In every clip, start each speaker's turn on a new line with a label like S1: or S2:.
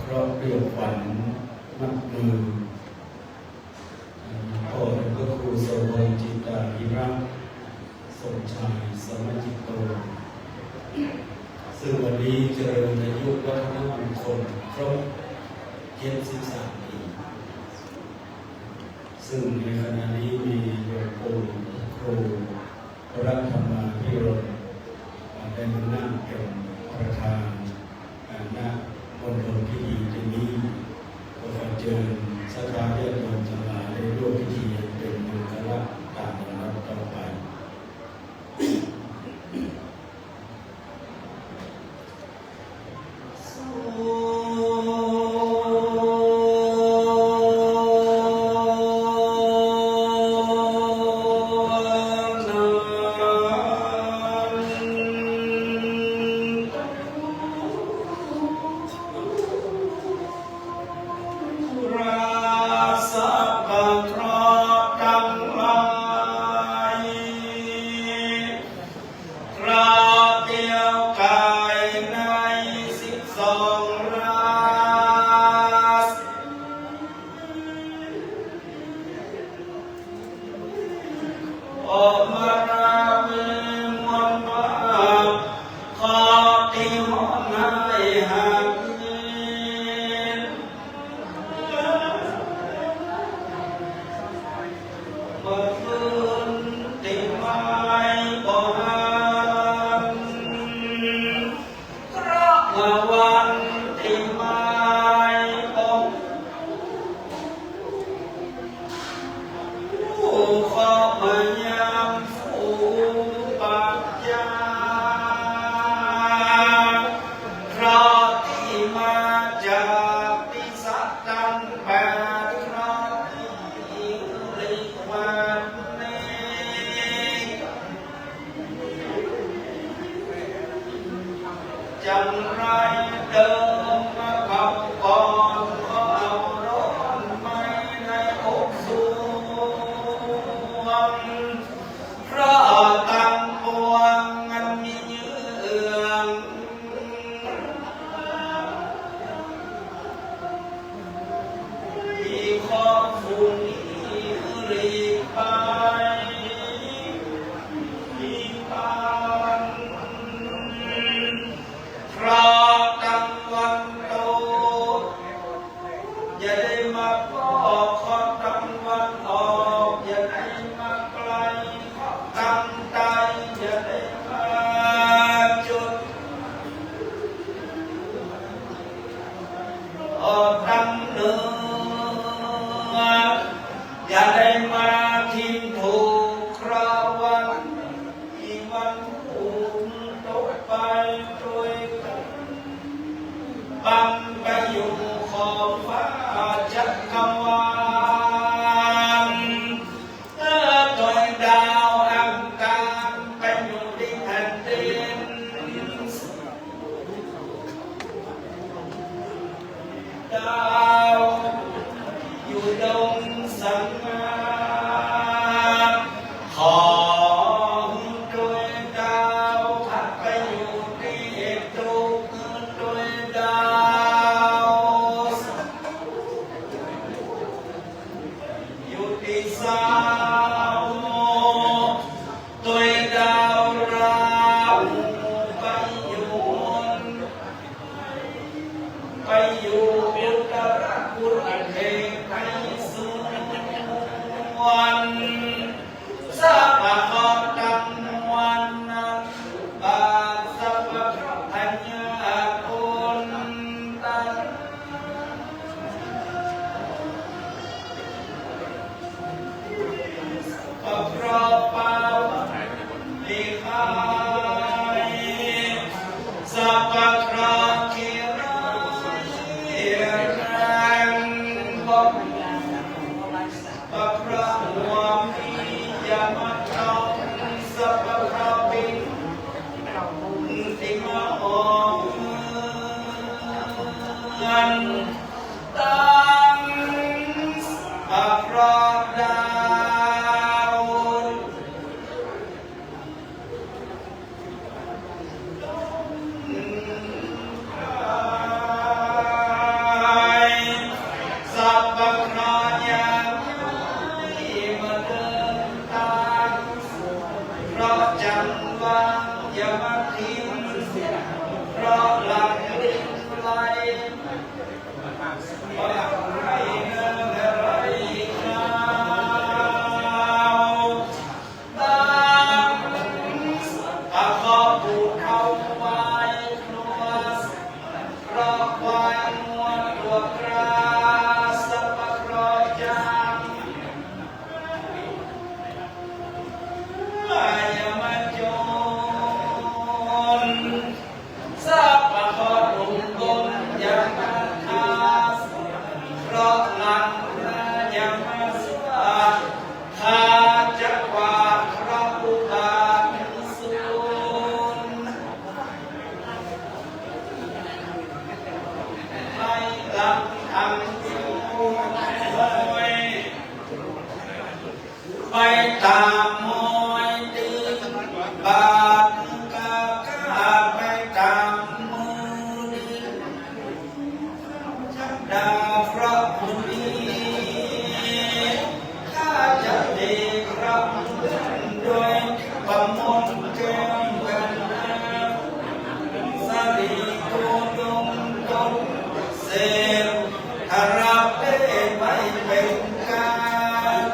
S1: เคราะห์เรียกขวัญมัดมือพ่อเป็นพระครูโสพลจิตตาภิรักษ์สมชายสมัจิตโตซึ่งวันนี้เจริญอายุวัฒนมงคลครบ73 ปีซึ่งในขณะนี้มีโยมปู่ครูรัฐธรรมาภิรมย์เป็นหน้าเป็นประธานณมณฑลพิธีที่นี้ก็ขอเชิญศรัทธาญาติโยมทั้งหลายได้ร่วมพิธีเป็นมงคลตามลำดับต่อไปจังไรเดิมมาขับก่อนก็เอาร้อนไม่ในอกสวงเพราะตั้งปวงอันมีเยื่องที่ขอบฝุ่นหลีกไปเพราะตั้งวันโตอย่าได้มาพ่อขอตั้งวันออกอย่าได้มาไกลขอตั้งใจอย่าได้มาจุดออกตั้งเนื้ออย่าได้มาทิ้งถูกคราวันอีวันถูกตกไปด้วยบังไปอยู่ขอบฟ้าจักรวาลตัวดาวอังคารไปอยู่ที่แผ่นดินดาวอยู่ดงสังหารของด้วยดาวพัดไปอยู่ที่ตุกด้วยดาวอยู่ที่สาวด้วยดาวเราไปอยู่อุตรกุลเทพไปสุวรรณสัพพะตังวันนั้นบาสัพพะทัญญาคุณตังปะเพราะเปล่าลิขายสัพพะคราคิราแรงบอกปะเพราะความมียามาเท่าสัพพะคราบินที่มาออกเงินตั้งปะเพราะดาว ปะครายามมาเดินตามเพราะจังหวะอย่ามาทิ้งเพราะหลังลิ้นไหลไรเงินไรข้าวตามอาขอบูดเอาไว้ครัวเพราะควายนวลตัวกราสับปะรดจางอย่ามาจนสับปะรดลงบนอย่ามาทาเพราะหลังอย่ามาสวาข้าจะกวาดพระอุบาทสูญให้หลังทำอยู่ไปตามมอยตีบาทกากาไปตามมือดาพระบุตรีข้าจะเด็กรับด้วยประมงแก้มกันสาลีโกดงดงเสพถ้ารับได้ไม่เป็นการ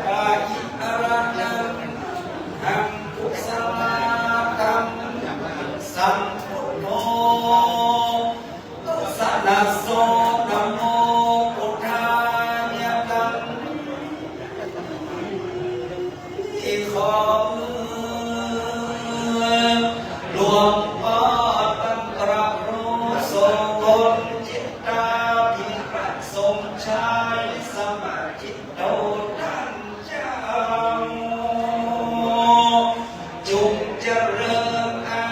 S1: กายิอารักนังหังกุศลกรรมสัมพุทโธสนัสโสนะโมพุทธายะตังที่ขอหลวงพ่อตั้งตรัสรู้ทรงตนจิตตาภิระสมชายสมาจิตโตท่านเจ้าจุงเจริญอา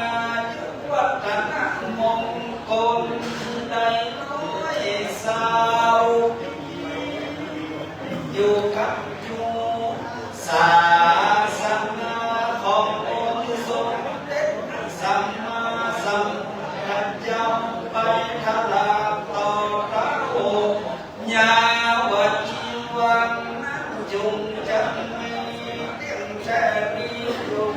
S1: ยุวัฒนะมงคลได้น้อยสาวอยู่กับอยู่ศาสนาขององค์สมเด็จพระสัมมาสัมพุทธเจ้าไปทลาต่อพระองค์ยาวชีวันนั้นจุงจะมีเตียงแช่มีลม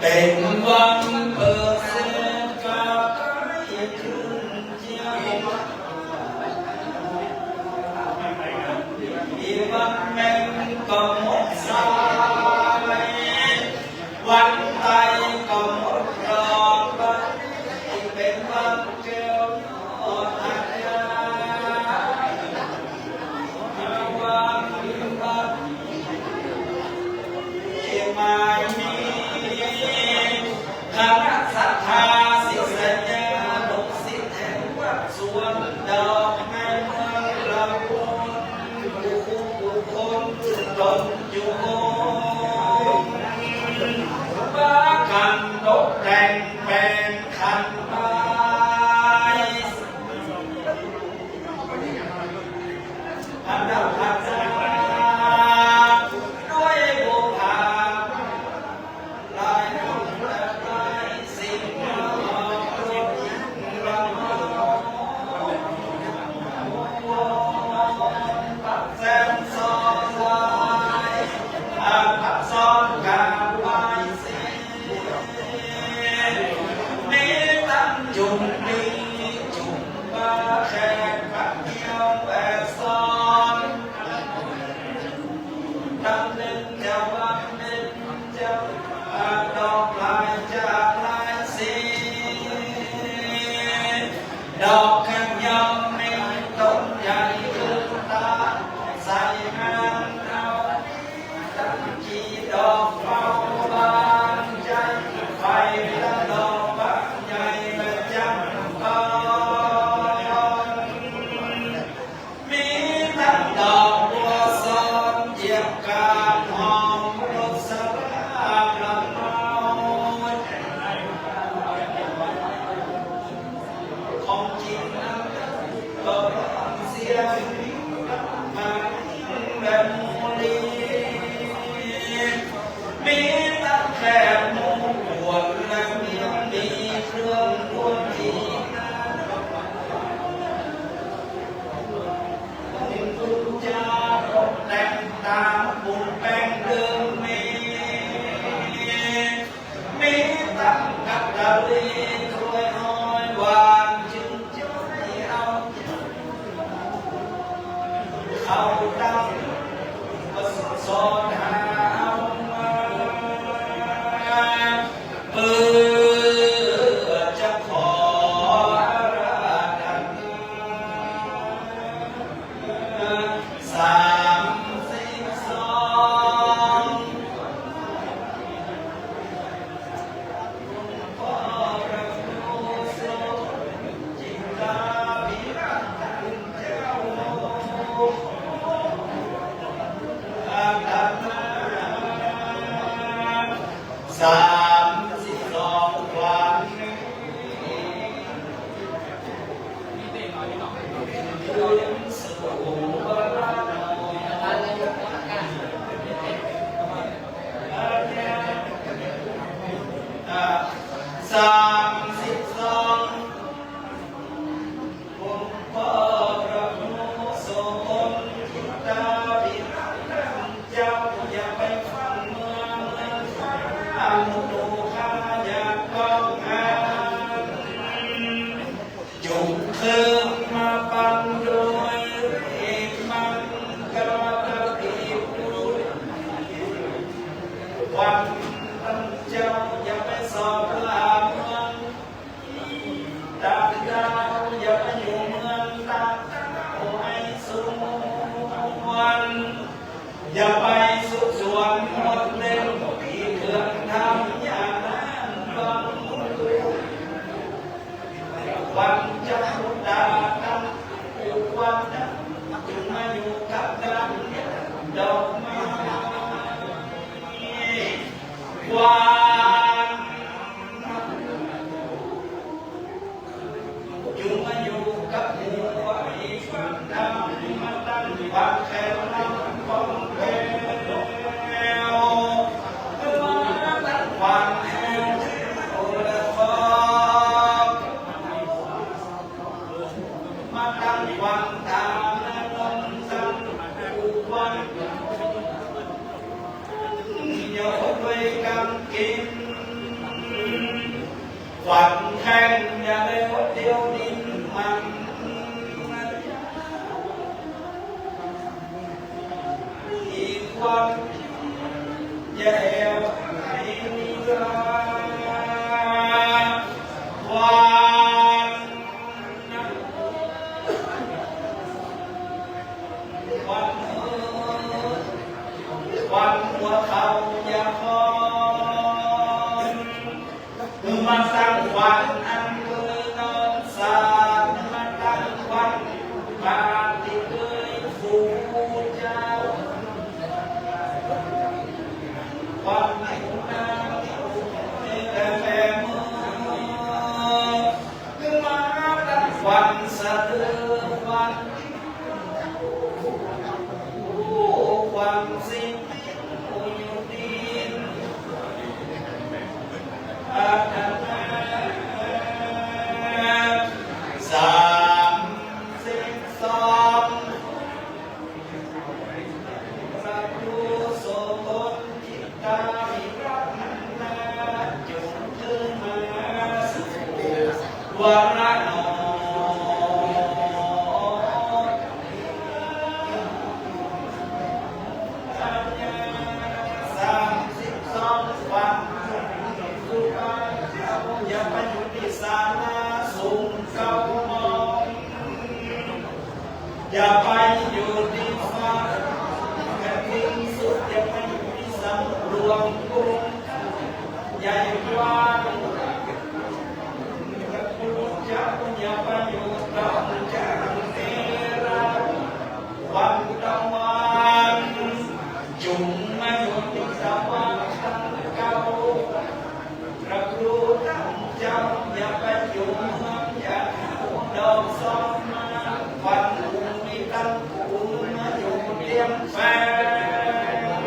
S1: เป็นวันเปิดเสกกับให้ขึ้นเจียวอีวันแม่งก็หมดสายวันไตก็หมดรอบวันนี้เป็นวันเกลียวยอดหักยาวันที่ไม่มีคณะศรัทธาศิษยานุศิษย์แห่งวัดสวนดอกในเมืองลำพูนบุคคลตนอยู่บ้ากันตกแต่งเป็นขันไม้อันดับพัฒนาด้วยบุพาลายน้ำและลายสิ่งแสนซ้อนลายพัดซ้อนกาบายเสีย ta lên thôi nói hoàn chứng chơi ao đăng và son hào chắc khó ra đằng sám sinh son có răng nô số chỉ ta biết theo sám sinh son quan hướng sự sám sinh son cùng phật nô số chúng ta biết cháu và bay phẳng một đồ kha nhà con chúng thương mà bằng đôi mang cao điệp quan tâm cháu và bay sọt làm ta đau và bay nhiều mương ta đau ai xuống và bay xuống ruộng một đêm thì thường tham nhà vắng quan trọng đã tâm quan trọng chúng màอยู่กับกันดอกไม้quan chúng màอยู่กับหมู่ไว้ฟังธรรมมาตั้งบางแควนำของแก้วมาตั้งความแห้งโอละฟอกมาตั้งความตามและลงสังอุวันโยด้วยกำกินฝันแห้งอย่าได้วัดเดียวดินมันอีกวันอย่าแอบให้มีวันหัวเขาอย่าคอนมาสร้างวันอันเมื่อนอนสานมาตั้งวันมาที่เคยฟูเจ้าวันไหนนาแต่แม่มือคือมาตั้งวันสะเดือวันวันสิ้นอยู่ดินสามสิบสองพระผู้ทรงจิตตาวิรัตนาจงขึ้นมาสู่วาระนออย่าไปอยู่ที่ศาลาสูงเก่ามองอย่าไปอยู่ที่ฟ้าแผ่นดินสุดอย่าไปอยู่ที่สำรวมกรุงใหญ่กว้างพระพุทธเจ้าอย่าไปอยู่ดอนจางเทราวันตะวันจุงมาอยู่ที่สวรรค์เก่าพระครูตั้งเจ้าอย่าไปอยู่เมืองอย่าดอกซองมาวันอุ่นมีตั้งอุ่นมาอยู่เตียงแฟน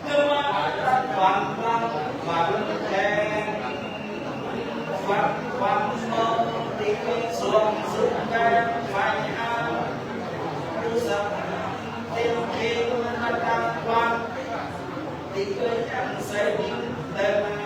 S1: เมื่อมาตั้งวันรักวันแทนวันเมื่อที่เคยสวมสุดแก้มไฟอ้างรู้สึกเต็มคิดมาตั้งวันที่เคยยังใส่ดินแต่มา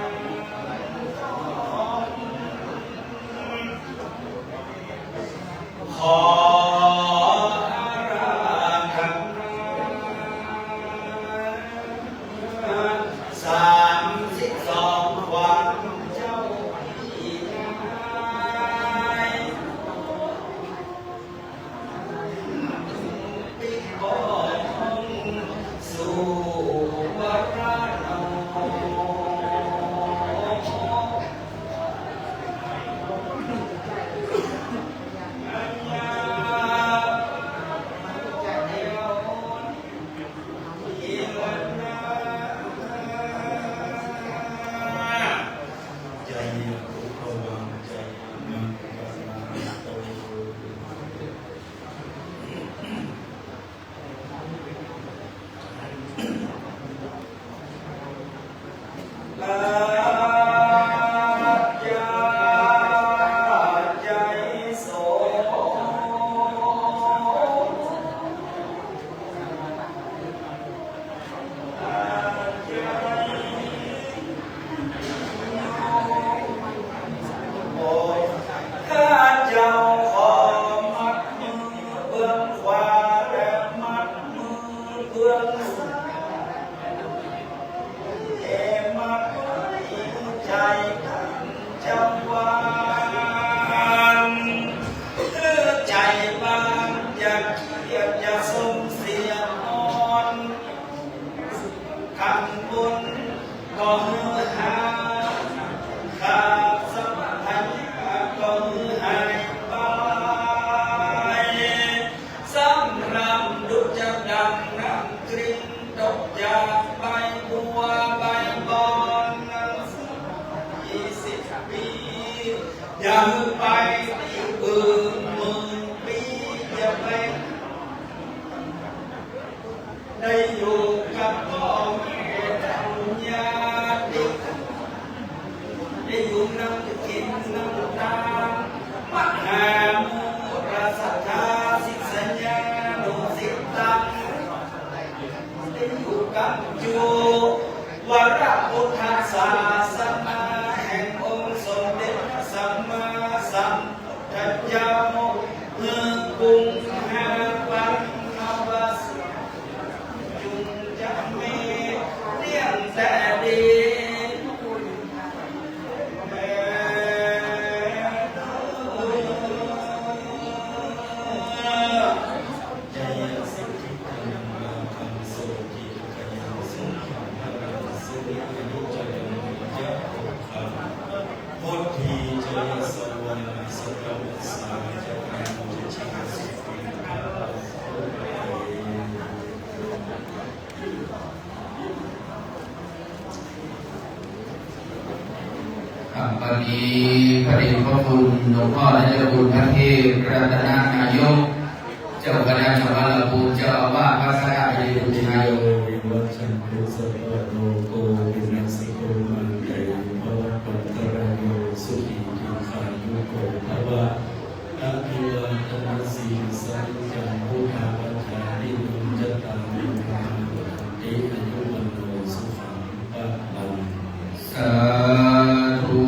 S1: อย่ามึงไปที่อื่นมึงปีอย่าไปได้อยู่กับพ่อแม่ทำญาติได้อยู่น้ำกินน้ำตาลมหามุราสัทธาสิสัญญาโนสิตังได้อยู่กับจูวรพุทธศาสนาแห่งองค์สมเด็จพระสัมมาสัมพุทธเจ้าเมืองกรุงฮาปันนวัสจุงจะมีเลี้ยงแต่ดี
S2: วันนี้พระเดชพระคุณหลวงพ่อและเจ้าคุณพระเทพรัตนานายกเจ้าคณะจังหวัดลำพูนเจ้าอาวาสวัดสระบุรีบุญนายก
S3: วิวัชชันตุสัพพะโลโกวินัสสิโกมันเตภวะปัตตรโยสุขีทีขายุโกภวะอะภิวาทนาสีสังจังพุทธาวัฏฐานินุจจตามิมาติอายุวันโนสุขังปะลัง
S2: สาธุ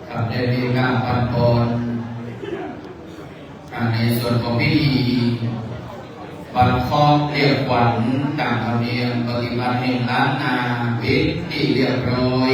S2: ขับได้มีการปันปอนในส่วนของพิธีบันคอบเรียกขวัญตามธรรมเนียมปฏิบัติแห่งล้านนาเป็นที่เรียบร้อย